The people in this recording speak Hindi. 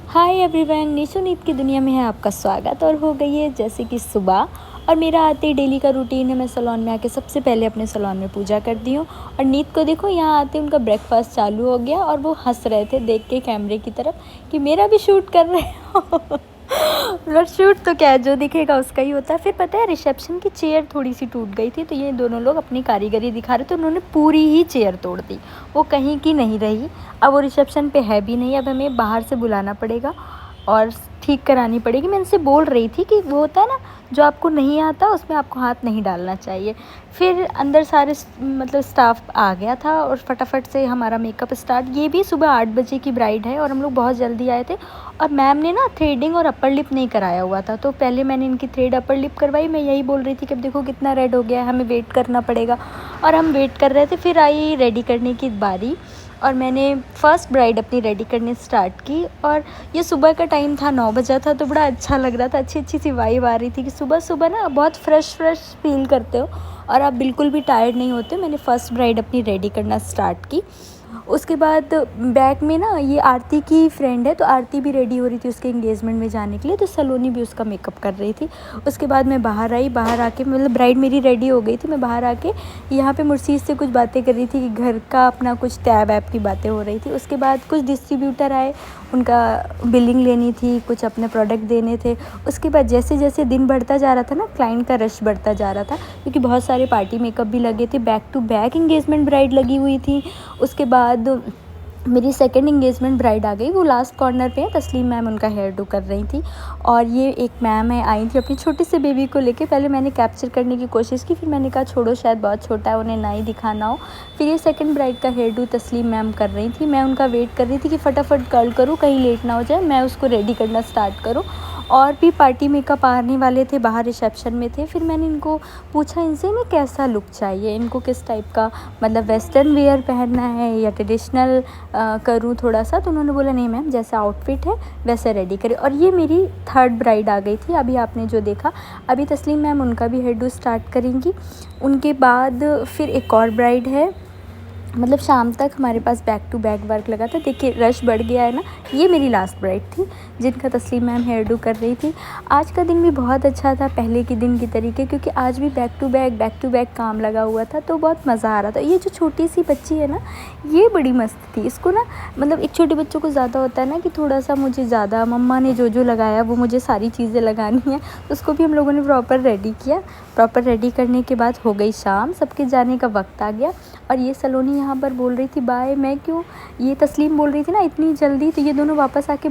हाय एवरीवन, निशु नीत की दुनिया में है आपका स्वागत। और हो गई है जैसे कि सुबह, और मेरा आते ही डेली का रूटीन है, मैं सैलून में आके सबसे पहले अपने सैलून में पूजा करती हूँ। और नीत को देखो, यहाँ आते उनका ब्रेकफास्ट चालू हो गया और वो हंस रहे थे देख के कैमरे की तरफ कि मेरा भी शूट कर रहे हो। मतलब शूट तो क्या है, जो दिखेगा उसका ही होता है। फिर पता है, रिसेप्शन की चेयर थोड़ी सी टूट गई थी, तो ये दोनों लोग अपनी कारीगरी दिखा रहे थे। उन्होंने पूरी ही चेयर तोड़ दी, वो कहीं की नहीं रही। अब वो रिसेप्शन पे है भी नहीं, अब हमें बाहर से बुलाना पड़ेगा और ठीक करानी पड़ेगी। मैं इनसे बोल रही थी कि वो होता है ना, जो आपको नहीं आता उसमें आपको हाथ नहीं डालना चाहिए। फिर अंदर सारे मतलब स्टाफ आ गया था और फटाफट से हमारा मेकअप स्टार्ट। ये भी सुबह 8 बजे की ब्राइड है और हम लोग बहुत जल्दी आए थे। और मैम ने ना थ्रेडिंग और अपर लिप नहीं कराया हुआ था, तो पहले मैंने इनकी थ्रेड अपर लिप करवाई। मैं यही बोल रही थी कि अब देखो कितना रेड हो गया है, हमें वेट करना पड़ेगा। और हम वेट कर रहे थे। फिर आई रेडी करने की बारी और मैंने फ़र्स्ट ब्राइड अपनी रेडी करनी स्टार्ट की। और ये सुबह का टाइम था, 9 बजा था, तो बड़ा अच्छा लग रहा था। अच्छी सी वाइब आ रही थी कि सुबह सुबह ना बहुत फ्रेश फील करते हो और आप बिल्कुल भी टायर्ड नहीं होते। मैंने फ़र्स्ट ब्राइड अपनी रेडी करना स्टार्ट की। उसके बाद बैक में ना, ये आरती की फ्रेंड है, तो आरती भी रेडी हो रही थी उसके एंगेजमेंट में जाने के लिए, तो सलोनी भी उसका मेकअप कर रही थी। उसके बाद मैं बाहर आई। बाहर आके मतलब ब्राइड मेरी रेडी हो गई थी, मैं बाहर आके यहाँ पे मुर्शीद से कुछ बातें कर रही थी कि घर का अपना कुछ टैब ऐप की बातें हो रही थी। उसके बाद कुछ डिस्ट्रीब्यूटर आए, उनका बिलिंग लेनी थी, कुछ अपने प्रोडक्ट देने थे। उसके बाद जैसे जैसे दिन बढ़ता जा रहा था ना, क्लाइंट का रश बढ़ता जा रहा था, क्योंकि बहुत सारे पार्टी मेकअप भी लगे थे, back to back engagement bride लगी हुई थी। उसके बाद मेरी सेकंड एंगेजमेंट ब्राइड आ गई, वो लास्ट कॉर्नर पे है। तस्लीम मैम उनका हेयर डू कर रही थी। और ये एक मैम है, आई थी अपनी छोटी सी बेबी को लेके। पहले मैंने कैप्चर करने की कोशिश की, फिर मैंने कहा छोड़ो, शायद बहुत छोटा है, उन्हें ना ही दिखाना हो। फिर ये सेकंड ब्राइड का हेयर डू तस्लीम मैम कर रही थी। मैं उनका वेट कर रही थी कि फटाफट कर्ल करूँ, कहीं लेट ना हो जाए, मैं उसको रेडी करना स्टार्ट करूँ। और भी पार्टी मेकअप आने वाले थे, बाहर रिसेप्शन में थे। फिर मैंने इनको पूछा, इनसे इन्हें कैसा लुक चाहिए, इनको किस टाइप का, मतलब वेस्टर्न वेयर पहनना है या ट्रेडिशनल करूँ थोड़ा सा। तो उन्होंने बोला नहीं मैम, जैसा आउटफिट है वैसे रेडी करें। और ये मेरी थर्ड ब्राइड आ गई थी, अभी आपने जो देखा। अभी तस्लीम मैम उनका भी हेयर डू स्टार्ट करेंगी। उनके बाद फिर एक और ब्राइड है। मतलब शाम तक हमारे पास बैक टू बैक वर्क लगा था। देखिए रश बढ़ गया है ना। ये मेरी लास्ट ब्राइड थी जिनका तस्लीम मैम हेयर डू कर रही थी। आज का दिन भी बहुत अच्छा था, पहले के दिन की तरीके, क्योंकि आज भी बैक टू बैक काम लगा हुआ था, तो बहुत मज़ा आ रहा था। ये जो छोटी सी बच्ची है ना, ये बड़ी मस्त थी। इसको ना, मतलब एक छोटे बच्चों को ज़्यादा होता है ना कि थोड़ा सा मुझे ज़्यादा, मम्मा ने जो लगाया वो मुझे सारी चीज़ें लगानी है। तो उसको भी हम लोगों ने प्रॉपर रेडी किया। प्रॉपर रेडी करने के बाद हो गई शाम, सबके जाने का वक्त आ गया। और ये सलोनी यहाँ पर बोल रही थी बाय, मैं क्यों, ये तस्लीम बोल रही थी ना इतनी जल्दी, तो ये दोनों वापस आके